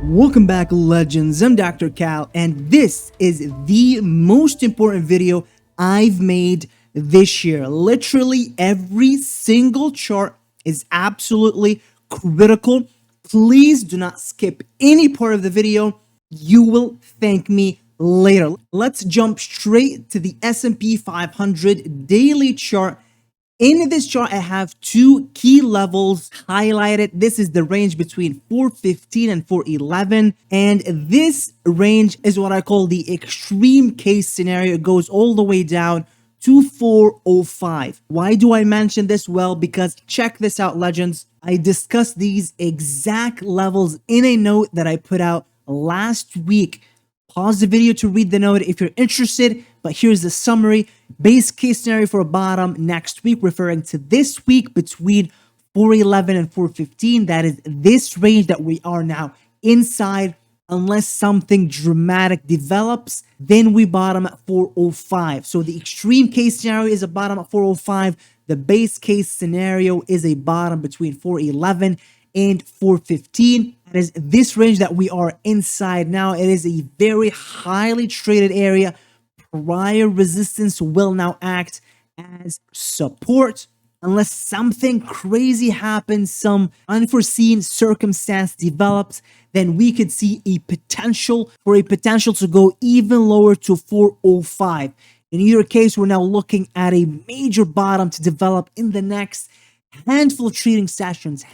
Welcome back, legends. I'm Dr. Cal, and this is the most important video I've made this year. Literally every single chart is absolutely critical. Please do not skip any part of the video. You will thank me later. Let's jump straight to the S&P 500 daily chart. In this chart, I have two key levels highlighted. This is the range between 415 and 411. And this range is what I call the extreme case scenario. It goes all the way down to 405. Why do I mention this? Well, because check this out, legends. I discussed these exact levels in a note that I put out last week. Pause the video to read the note if you're interested, but here's the summary. Base case scenario for a bottom next week, referring to this week between 411 and 415. That is this range that we are now inside. Unless something dramatic develops, then we bottom at 405. So the extreme case scenario is a bottom at 405. The base case scenario is a bottom between 411 and 415. That is this range that we are inside now. It is a very highly traded area. Prior resistance will now act as support. Unless something crazy happens, some unforeseen circumstance develops, then we could see a potential to go even lower to 405. In either case, we're now looking at a major bottom to develop in the next handful of trading sessions.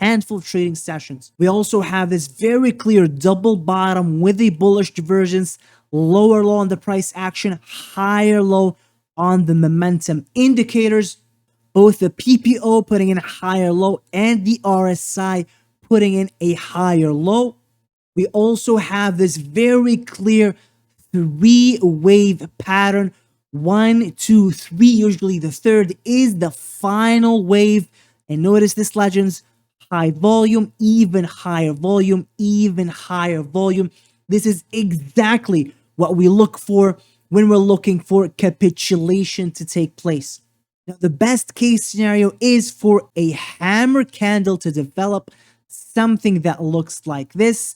We also have this very clear double bottom with a bullish divergence, lower low on the price action, higher low on the momentum indicators. Both the PPO putting in a higher low and the RSI putting in a higher low. We also have this very clear three-wave pattern. 1, 2, 3. Usually the third is the final wave. And notice this, legends, high volume, even higher volume, even higher volume. This is exactly what we look for when we're looking for capitulation to take place. Now, the best case scenario is for a hammer candle to develop, something that looks like this.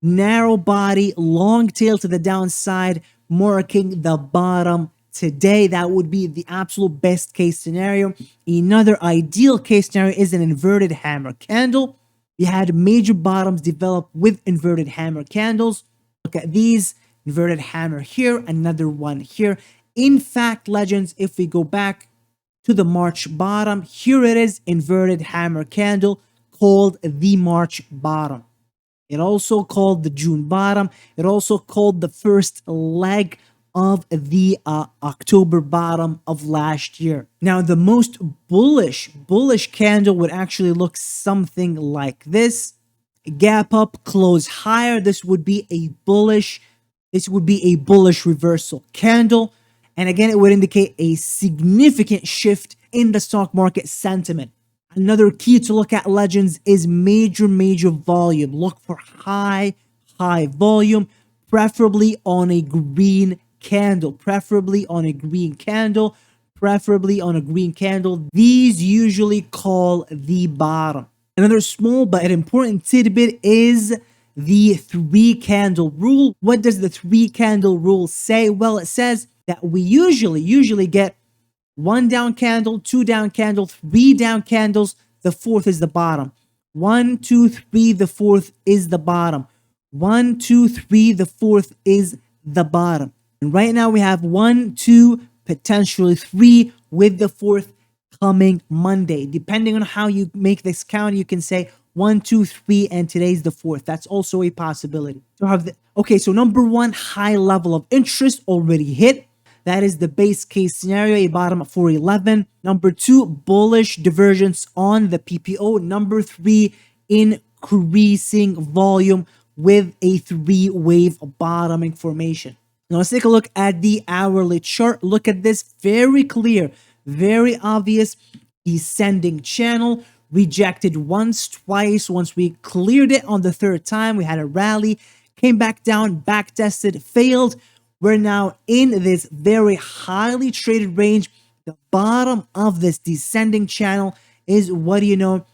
Narrow body, long tail to the downside, marking the bottom today. That would be the absolute best case scenario. Another ideal case scenario is an inverted hammer candle. We had major bottoms develop with inverted hammer candles. Look at these. Inverted hammer here, another one here. In fact, legends, if we go back to the March bottom, here it is, inverted hammer candle called the March bottom. It also called the June bottom. It also called the first leg of the October bottom of last year. Now, the most bullish candle would actually look something like this. Gap up, close higher. This would be a bullish reversal candle. And again, it would indicate a significant shift in the stock market sentiment. Another key to look at, legends, is major volume. Look for high volume, preferably on a green candle. These usually call the bottom. Another small but important tidbit is the 3-candle rule. What does the 3-candle rule say? Well, it says that we usually get 1 down candle, 2 down candle, 3 down candles. The fourth is the bottom. 1, 2, 3, the fourth is the bottom. 1, 2, 3, the fourth is the bottom. And right now we have 1, 2, potentially 3, with the fourth coming Monday. Depending on how you make this count, you can say 1, 2, 3, and today's the fourth. That's also a possibility. So number one, high level of interest already hit. That is the base case scenario, a bottom at 411. Number two, bullish divergence on the PPO. Number three, increasing volume with a 3-wave bottoming formation. Now let's take a look at the hourly chart. Look at this, very clear, very obvious descending channel. Rejected once, twice. Once we cleared it on the third time, we had a rally, came back down, back tested, failed. We're now in this very highly traded range. The bottom of this descending channel is, what do you know,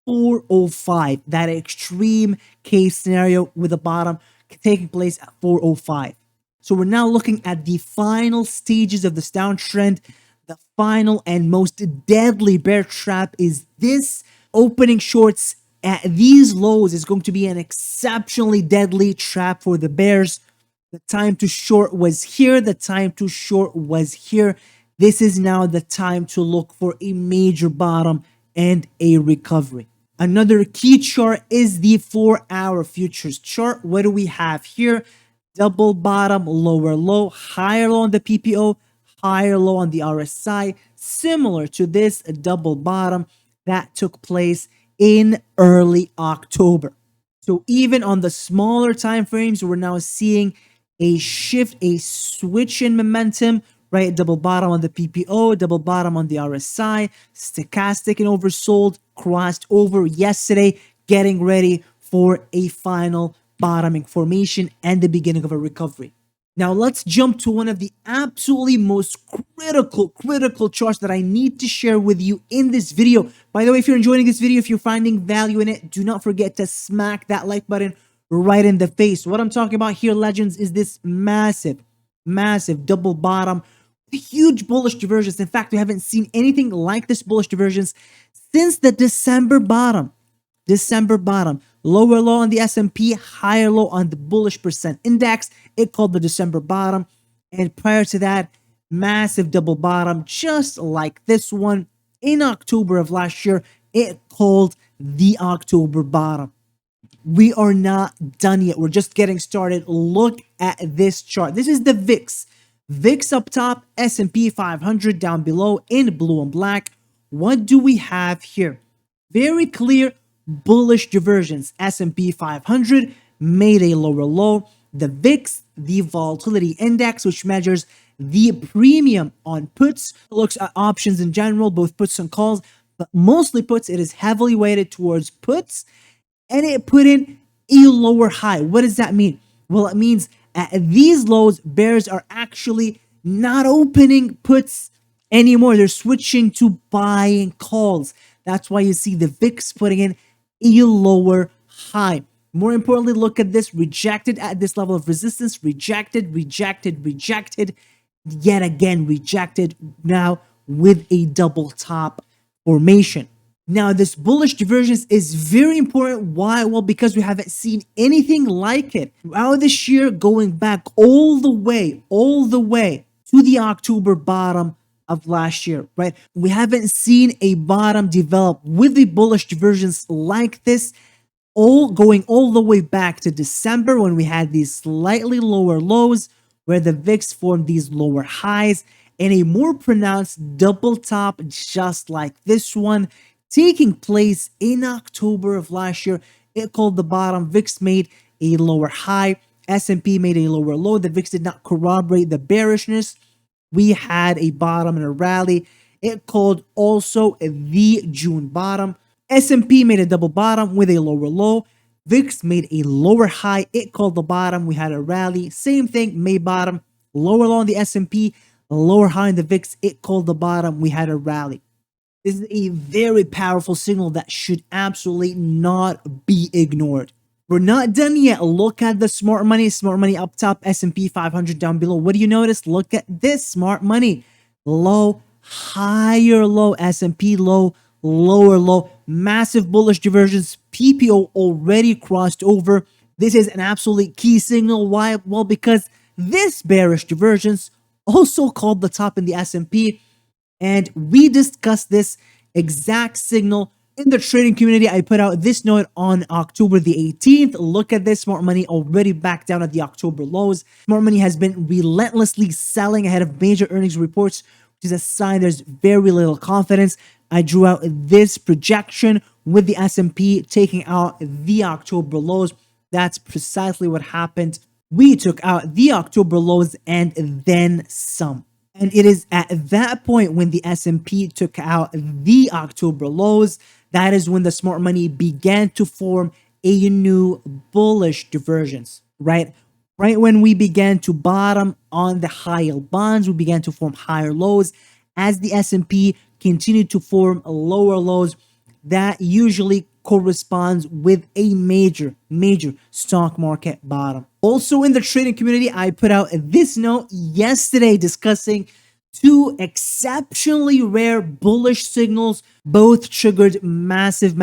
405. That extreme case scenario with the bottom taking place at 405. So we're now looking at the final stages of this downtrend. The final and most deadly bear trap is this. Opening shorts at these lows is going to be an exceptionally deadly trap for the bears. The time to short was here. The time to short was here. This is now the time to look for a major bottom and a recovery. Another key chart is the 4-hour futures chart. What do we have here? Double bottom, lower low, higher low on the PPO, higher low on the RSI, similar to this double bottom that took place in early October. So even on the smaller time frames, we're now seeing a shift, a switch in momentum, right? Double bottom on the PPO, double bottom on the RSI, stochastic and oversold, crossed over yesterday, getting ready for a final bottoming formation and the beginning of a recovery. Now let's jump to one of the absolutely most critical charts that I need to share with you in this video. By the way, if you're enjoying this video, if you're finding value in it, do not forget to smack that like button right in the face. What I'm talking about here, legends, is this massive double bottom, huge bullish divergence. In fact, we haven't seen anything like this bullish divergence since the December bottom. Lower low on the S&P, higher low on the bullish percent index. It called the December bottom. And prior to that, massive double bottom, just like this one in October of last year. It called the October bottom. We are not done yet. We're just getting started. Look at this chart. This is the VIX. VIX up top, S&P 500 down below in blue and black. What do we have here? Very clear bullish divergence. S&P 500 made a lower low. The VIX, the volatility index, which measures the premium on puts, looks at options in general, both puts and calls, but mostly puts. It is heavily weighted towards puts, and it put in a lower high. What does that mean? Well, it means at these lows, bears are actually not opening puts anymore. They're switching to buying calls. That's why you see the VIX putting in a lower high. More importantly, look at this. Rejected at this level of resistance. Rejected, yet again rejected, now with a double top formation. Now, this bullish divergence is very important. Why? Well, because we haven't seen anything like it throughout this year, going back all the way to the October bottom of last year, right? We haven't seen a bottom develop with a bullish divergence like this, going all the way back to December, when we had these slightly lower lows where the VIX formed these lower highs, and a more pronounced double top just like this one taking place in October of last year. It called the bottom. VIX made a lower high. S&P made a lower low. The VIX did not corroborate the bearishness. We had a bottom and a rally. It called also the June bottom. S&P made a double bottom with a lower low. VIX made a lower high. It called the bottom. We had a rally. Same thing, May bottom. Lower low on the S&P, lower high on the VIX. It called the bottom. We had a rally. This is a very powerful signal that should absolutely not be ignored. We're not done yet. Look at the smart money. Smart money up top, S&P 500 down below. What do you notice? Look at this smart money. Low, higher low, S&P low, lower low. Massive bullish divergence. PPO already crossed over. This is an absolutely key signal. Why? Well, because this bearish divergence also called the top in the S&P. And we discussed this exact signal in the trading community. I put out this note on October the 18th. Look at this. Smart money already back down at the October lows. Smart money has been relentlessly selling ahead of major earnings reports, which is a sign there's very little confidence. I drew out this projection with the S&P taking out the October lows. That's precisely what happened. We took out the October lows and then some. And it is at that point when the S&P took out the October lows, that is when the smart money began to form a new bullish divergence, right? Right when we began to bottom on the high yield bonds, we began to form higher lows. As the S&P continued to form lower lows, that usually corresponds with a major stock market bottom. Also in the trading community, I put out this note yesterday discussing two exceptionally rare bullish signals, both triggered massive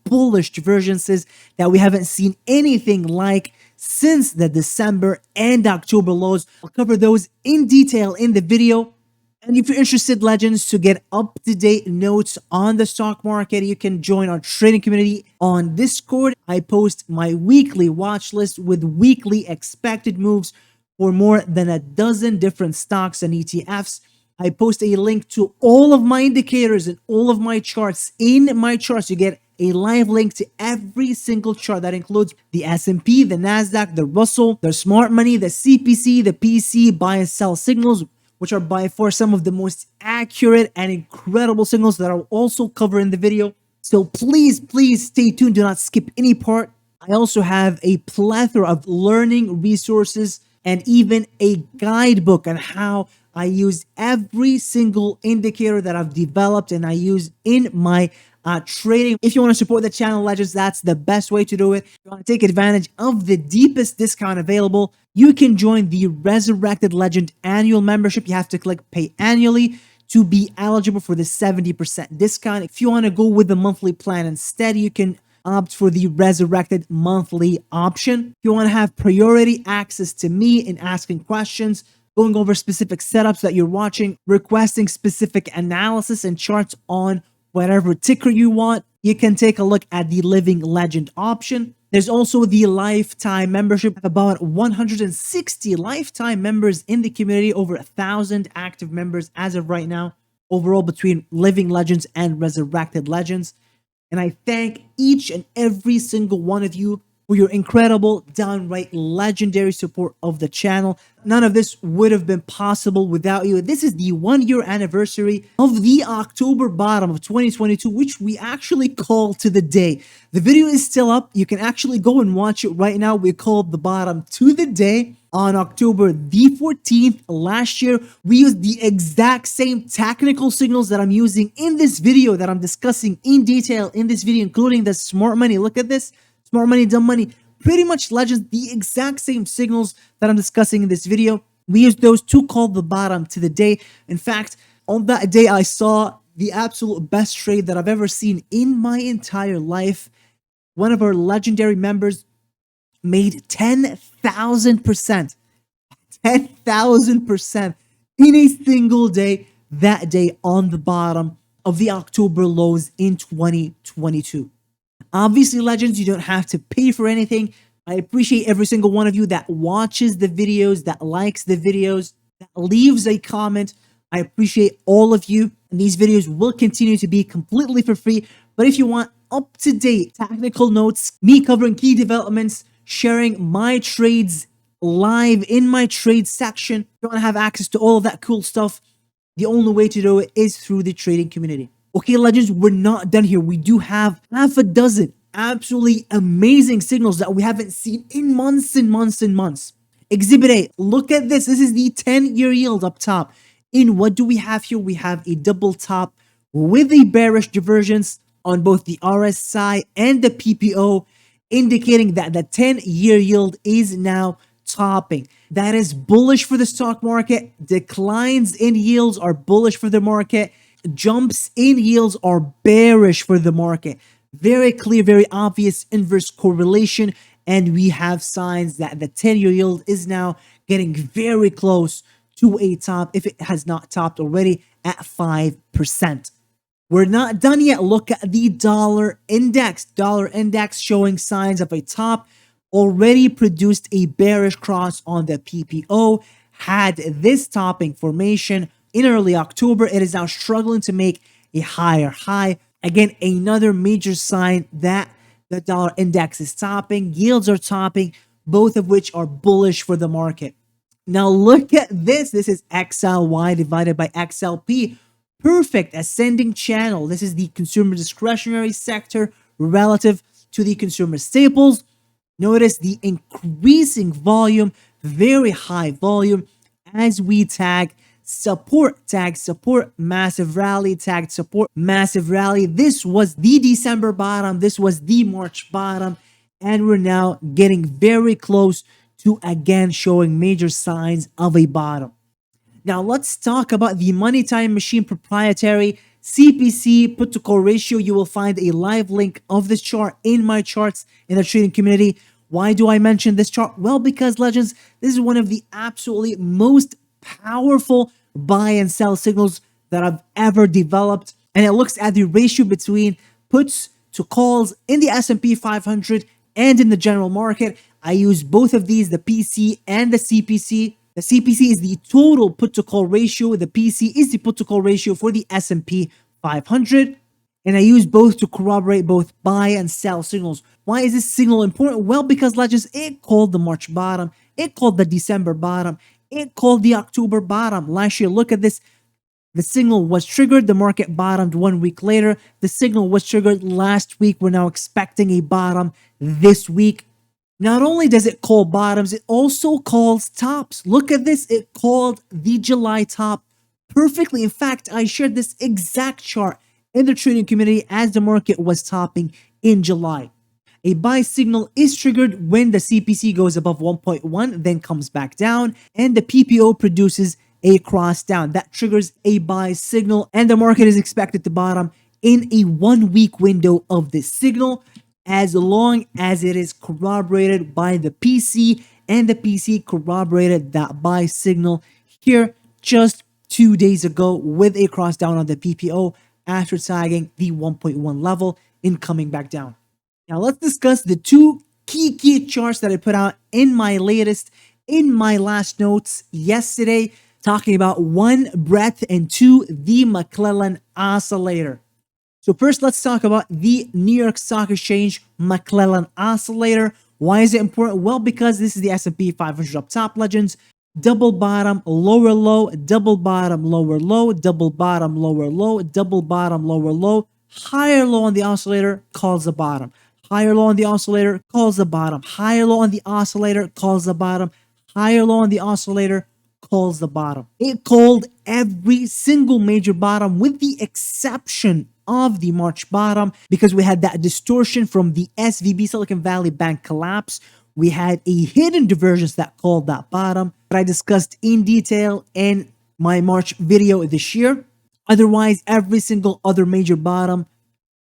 bullish divergences that we haven't seen anything like since the December and October lows. I'll cover those in detail in the video. And if you're interested, legends, to get up-to-date notes on the stock market, you can join our trading community on Discord. I post my weekly watch list with weekly expected moves for more than a dozen different stocks and ETFs. I post a link to all of my indicators and all of my charts. In my charts, you get a live link to every single chart. That includes the S&P, the NASDAQ, the Russell, the smart money, the CPC, the PC, buy and sell signals, which are by far some of the most accurate and incredible signals that I'll also cover in the video. So please stay tuned. Do not skip any part. I also have a plethora of learning resources and even a guidebook on how I use every single indicator that I've developed and I use in my trading. If you want to support the channel, legends, that's the best way to do it. If you want to take advantage of the deepest discount available, you can join the Resurrected Legend annual membership. You have to click pay annually to be eligible for the 70% discount. If you want to go with the monthly plan instead, you can opt for the Resurrected monthly option. If you want to have priority access to me in asking questions, going over specific setups that you're watching, requesting specific analysis and charts on whatever ticker you want, you can take a look at the Living Legend option. There's also the lifetime membership. About 160 lifetime members in the community, over 1,000 active members as of right now, overall between Living Legends and Resurrected Legends. And I thank each and every single one of you for your incredible, downright legendary support of the channel. None of this would have been possible without you. This is the 1-year anniversary of the October bottom of 2022, which we actually called to the day. The video is still up. You can actually go and watch it right now. We called the bottom to the day on October the 14th last year. We used the exact same technical signals that I'm using in this video, that I'm discussing in detail in this video, including the smart money. Look at this. Smart money, dumb money, pretty much, legends, the exact same signals that I'm discussing in this video. We used those to call the bottom to the day. In fact, on that day, I saw the absolute best trade that I've ever seen in my entire life. One of our legendary members made 10,000%. 10,000% in a single day, that day on the bottom of the October lows in 2022. Obviously, legends, you don't have to pay for anything. I appreciate every single one of you that watches the videos, that likes the videos, that leaves a comment. I appreciate all of you. And these videos will continue to be completely for free. But if you want up-to-date technical notes, me covering key developments, sharing my trades live in my trade section, if you want to have access to all of that cool stuff, the only way to do it is through the trading community. Okay, legends, we're not done here. We do have half a dozen absolutely amazing signals that we haven't seen in months and months and months. Exhibit A, look at this. This is the 10-year yield up top. In what do we have here? We have a double top with a bearish divergence on both the RSI and the PPO, indicating that the 10-year yield is now topping. That is bullish for the stock market. Declines in yields are bullish for the market. Jumps in yields are bearish for the market. Very clear, very obvious inverse correlation. And we have signs that the 10-year yield is now getting very close to a top, if it has not topped already, at 5%. We're not done yet. Look at the dollar index. Dollar index showing signs of a top. Already produced a bearish cross on the PPO. Had this topping formation in early October. It is now struggling to make a higher high. Again, another major sign that the dollar index is topping. Yields are topping, both of which are bullish for the market. Now look at this. This is XLY divided by XLP. Perfect ascending channel. This is the consumer discretionary sector relative to the consumer staples. Notice the increasing volume, very high volume, as we tag support, tag support, massive rally, tag support, massive rally. This was the December bottom. This was the March bottom. And we're now getting very close to again showing major signs of a bottom. Now let's talk about the Money Time Machine proprietary CPC put to call ratio. You will find a live link of this chart in my charts in the trading community. Why do I mention this chart? Well, because legends, this is one of the absolutely most powerful buy and sell signals that I've ever developed. And it looks at the ratio between puts to calls in the S&P 500 and in the general market. I use both of these, the PC and the CPC. The CPC is the total put to call ratio. The PC is the put to call ratio for the S&P 500. And I use both to corroborate both buy and sell signals. Why is this signal important? Well, because legends, it called the March bottom. It called the December bottom. It called the October bottom. Last year, look at this. The signal was triggered. The market bottomed 1 week later. The signal was triggered last week. We're now expecting a bottom this week. Not only does it call bottoms, it also calls tops. Look at this. It called the July top perfectly. In fact, I shared this exact chart in the trading community as the market was topping in July. A buy signal is triggered when the CPC goes above 1.1, then comes back down, and the PPO produces a cross down. That triggers a buy signal, and the market is expected to bottom in a 1 week window of this signal, as long as it is corroborated by the PC, and the PC corroborated that buy signal here just 2 days ago with a cross down on the PPO after tagging the 1.1 level in coming back down. Now let's discuss the two key charts that I put out in my last notes yesterday, talking about one, breadth, and two, the McClellan oscillator. So first, let's talk about the New York Stock Exchange McClellan oscillator. Why is it important? Well, because this is the S&P 500 up top, legends. Double bottom, lower low, double bottom, lower low, double bottom, lower low, double bottom, lower low. Higher low on the oscillator calls the bottom. Higher low on the oscillator calls the bottom. Higher low on the oscillator calls the bottom. Higher low on the oscillator calls the bottom. It called every single major bottom with the exception of the March bottom, because we had that distortion from the SVB Silicon Valley Bank collapse. We had a hidden divergence that called that bottom, but I discussed in detail in my March video this year. Otherwise, every single other major bottom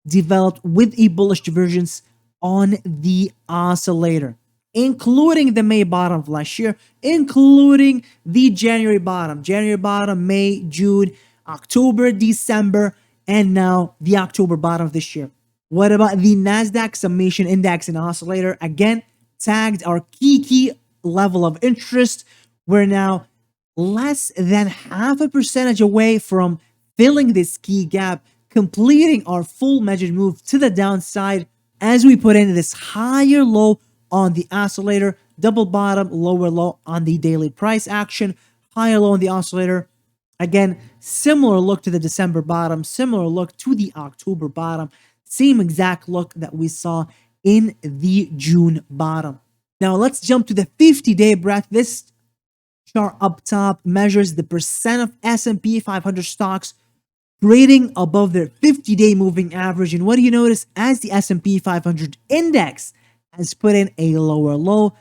developed with a bullish divergence on the oscillator, including the May bottom of last year, including the January bottom, May, June, October, December, and now the October bottom of this year. What about the NASDAQ summation index and oscillator? Again, tagged our key level of interest. We're now less than 0.5% away from filling this key gap, completing our full measured move to the downside as we put in this higher low on the oscillator, double bottom, lower low on the daily price action, higher low on the oscillator. Again, similar look to the December bottom, similar look to the October bottom, same exact look that we saw in the June bottom. Now let's jump to the 50-day breadth. This chart up top measures the percent of S&P 500 stocks trading above their 50-day moving average. And what do you notice? As the S&P 500 index has put in a lower low,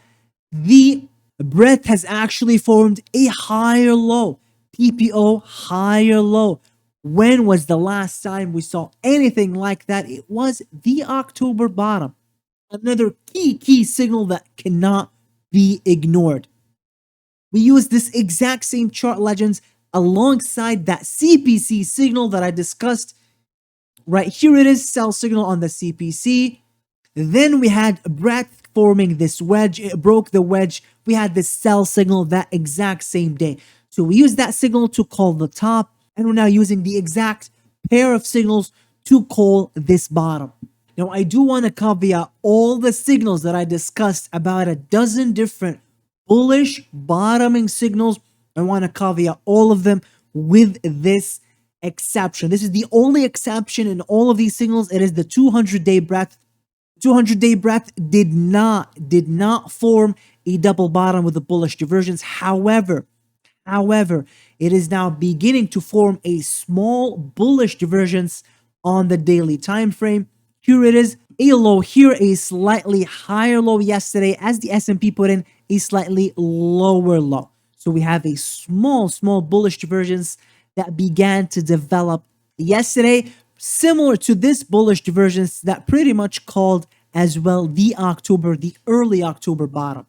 the breadth has actually formed a higher low. PPO higher low. When was the last time we saw anything like that? It was the October bottom. Another key signal that cannot be ignored. We use this exact same chart, legends, alongside that CPC signal that I discussed. Right here it is, sell signal on the CPC. Then we had breadth forming this wedge. It broke the wedge. We had this sell signal that exact same day. So we use that signal to call the top, and we're now using the exact pair of signals to call this bottom. Now, I do want to caveat all the signals that I discussed, about a dozen different bullish bottoming signals. I want to caveat all of them with this exception. This is the only exception in all of these signals. It is the 200-day breadth. 200-day breadth did not form a double bottom with a bullish divergence. However, However, it is now beginning to form a small bullish divergence on the daily time frame. Here it is, a low here, a slightly higher low yesterday as the S&P put in a slightly lower low. So we have a small bullish divergence that began to develop yesterday, similar to this bullish divergence that pretty much called as well the early October bottom.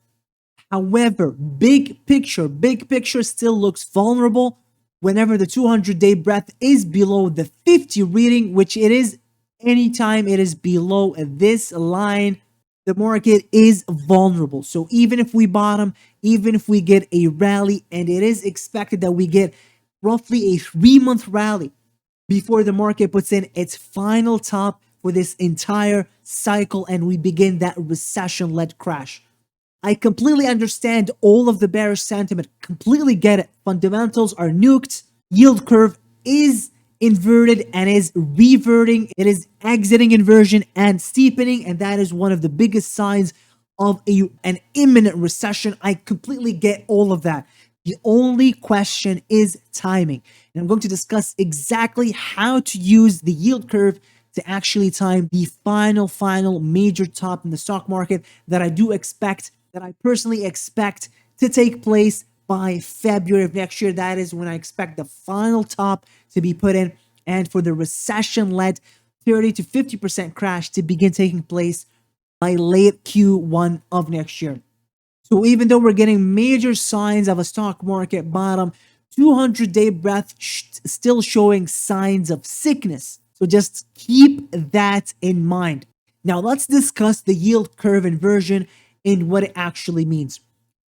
However, big picture still looks vulnerable whenever the 200-day breadth is below the 50 reading, which it is anytime it is below this line, the market is vulnerable. So even if we bottom, even if we get a rally, and it is expected that we get roughly a 3-month rally before the market puts in its final top for this entire cycle and we begin that recession-led crash. I completely understand all of the bearish sentiment, completely get it. Fundamentals are nuked, yield curve is inverted and is reverting. It is exiting inversion and steepening, and that is one of the biggest signs of an imminent recession. I completely get all of that. The only question is timing. And I'm going to discuss exactly how to use the yield curve to actually time the final major top in the stock market that I personally expect to take place by February of next year. That is when I expect the final top to be put in and for the recession-led 30 to 50% crash to begin taking place by late Q1 of next year. So even though we're getting major signs of a stock market bottom, 200-day breadth still showing signs of sickness. So just keep that in mind. Now let's discuss the yield curve inversion and what it actually means.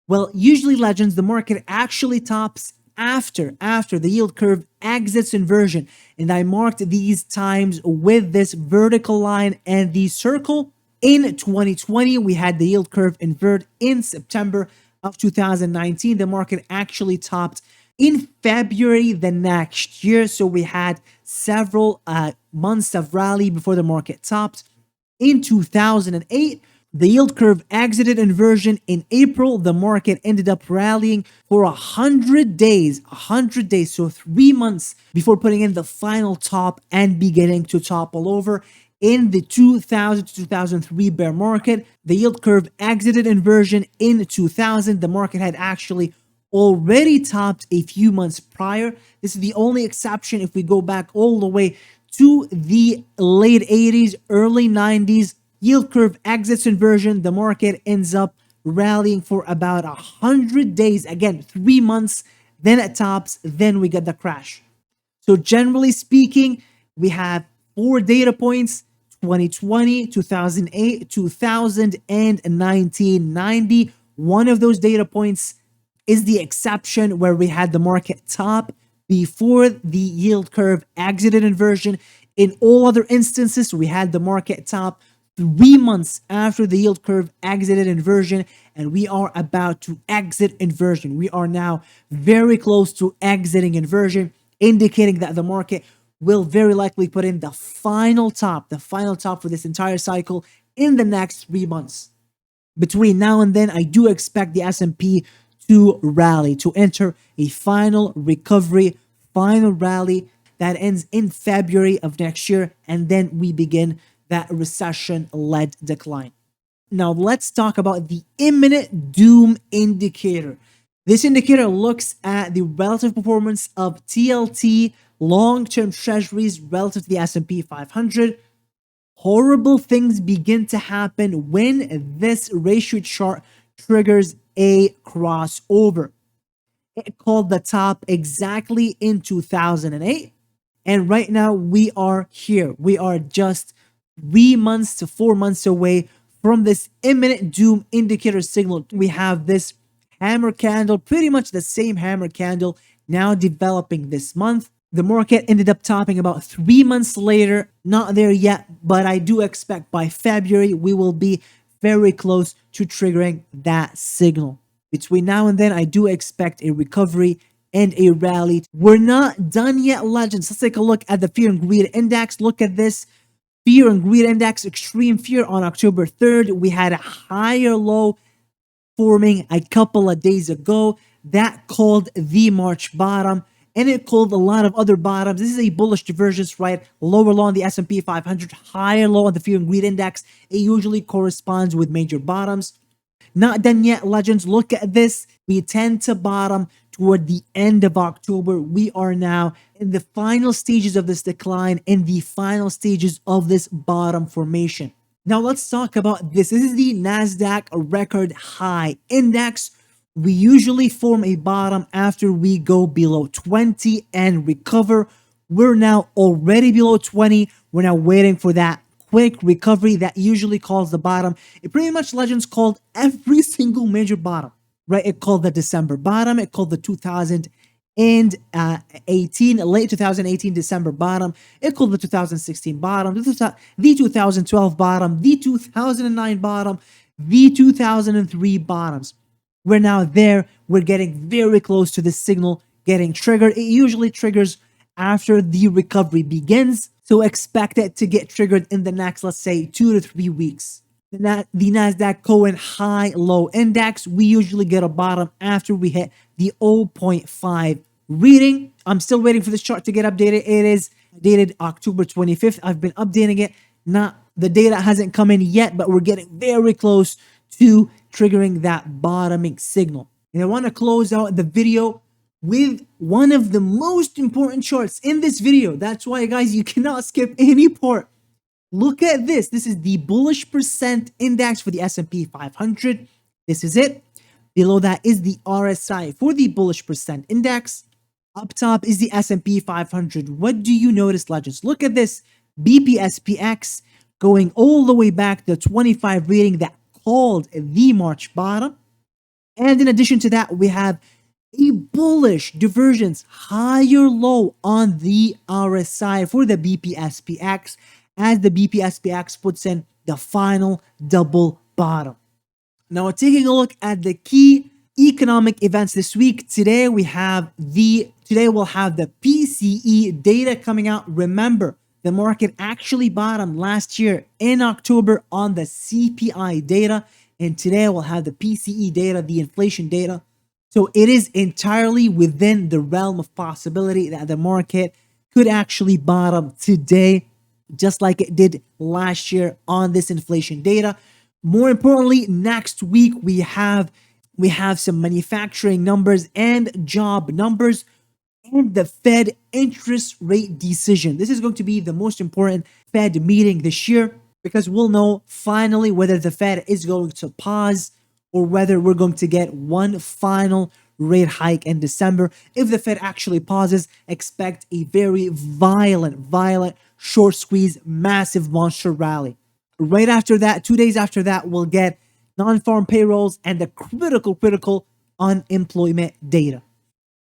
Well, usually, legends, the market actually tops after the yield curve exits inversion. And I marked these times with this vertical line and the circle. In 2020, we had the yield curve invert in September of 2019. The market actually topped in February the next year. So we had several months of rally before the market topped. In 2008, the yield curve exited inversion in April. The market ended up rallying for 100 days, so 3 months before putting in the final top and beginning to topple over. In the 2000 to 2003 bear market, the yield curve exited inversion in 2000. The market had actually already topped a few months prior. This is the only exception if we go back all the way to the late 80s, early 90s. Yield curve exits inversion, the market ends up rallying for about 100 days, again 3 months, then it tops, then we get the crash. So generally speaking, we have 4 data points: 2020, 2008, 2000, and 1990. One of those data points is the exception where we had the market top before the yield curve exited inversion. In all other instances, we had the market top 3 months after the yield curve exited inversion, and we are about to exit inversion. We are now very close to exiting inversion, indicating that the market will very likely put in the final top for this entire cycle in the next 3 months. Between now and then, I do expect the S&P to rally, to enter a final recovery, final rally that ends in February of next year, and then we begin that recession-led decline. Now let's talk about the imminent doom indicator. This indicator looks at the relative performance of TLT long-term treasuries relative to the S&P 500. Horrible things begin to happen when this ratio chart triggers a crossover. It called the top exactly in 2008. And right now we are here. We are just 3 months to 4 months away from this imminent doom indicator signal. We have this hammer candle, pretty much the same hammer candle now developing this month. The market ended up topping about 3 months later. Not there yet, but I do expect by February we will be very close to triggering that signal. Between now and then, I do expect a recovery and a rally. We're not done yet, legends. Let's take a look at the Fear and Greed Index. Look at this. Fear and Greed Index, extreme fear on October 3rd. We had a higher low forming a couple of days ago. that called the March bottom, and it called a lot of other bottoms. This is a bullish divergence, right? Lower low on the S&P 500, higher low on the Fear and Greed Index. It usually corresponds with major bottoms. Not done yet, legends. Look at this. We tend to bottom toward the end of October. We are now in the final stages of this decline, in the final stages of this bottom formation. Now let's talk about this. This is the NASDAQ record high index. We usually form a bottom after we go below 20 and recover. We're now already below 20. We're now waiting for that quick recovery that usually calls the bottom. It pretty much, legends, called every single major bottom, right? It called the December bottom. It called the 2018, late 2018 December bottom. It called the 2016 bottom, the 2012 bottom, the 2009 bottom, the 2003 bottoms. We're now there. We're getting very close to this signal getting triggered. It usually triggers after the recovery begins. So expect it to get triggered in the next, let's say, 2 to 3 weeks. The NASDAQ Cohen high-low index, we usually get a bottom after we hit the 0.5 reading. I'm still waiting for this chart to get updated. It is dated October 25th. I've been updating it. The data hasn't come in yet, but we're getting very close to triggering that bottoming signal. And I want to close out the video with one of the most important charts in this video. That's why, guys, you cannot skip any part. Look at this. This is the bullish percent index for the S&P 500. This is it. Below that is the RSI for the bullish percent index. Up top is the S&P 500. What do you notice, legends? Look at this. BPSPX going all the way back to the 25 reading that called the March bottom. And in addition to that, we have a bullish divergence, higher low on the RSI for the BPSPX, as the BPSPX puts in the final double bottom. Now, taking a look at the key economic events this week. Today we'll have the PCE data coming out. Remember, the market actually bottomed last year in October on the CPI data, and today we'll have the PCE data, the inflation data. So it is entirely within the realm of possibility that the market could actually bottom today, just like it did last year on this inflation data. More importantly, next week we have some manufacturing numbers and job numbers and the Fed interest rate decision. This is going to be the most important Fed meeting this year, because we'll know finally whether the Fed is going to pause or whether we're going to get one final rate hike in December. If the Fed actually pauses, expect a very violent short squeeze, massive monster rally. Right after that, 2 days after that, we'll get non-farm payrolls and the critical unemployment data.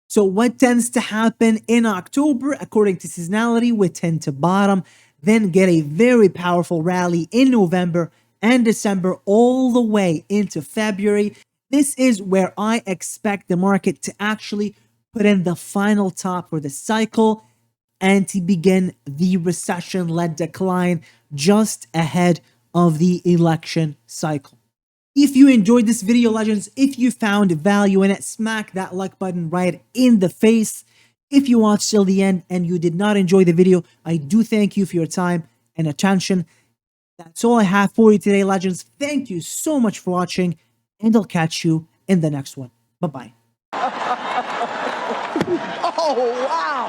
So what tends to happen in October, according to seasonality, we tend to bottom, then get a very powerful rally in November and December all the way into February. This is where I expect the market to actually put in the final top for the cycle and to begin the recession-led decline just ahead of the election cycle. If you enjoyed this video, legends, if you found value in it, smack that like button right in the face. If you watched till the end and you did not enjoy the video, I do thank you for your time and attention. That's all I have for you today, legends. Thank you so much for watching, and I'll catch you in the next one. Bye-bye. Oh, wow.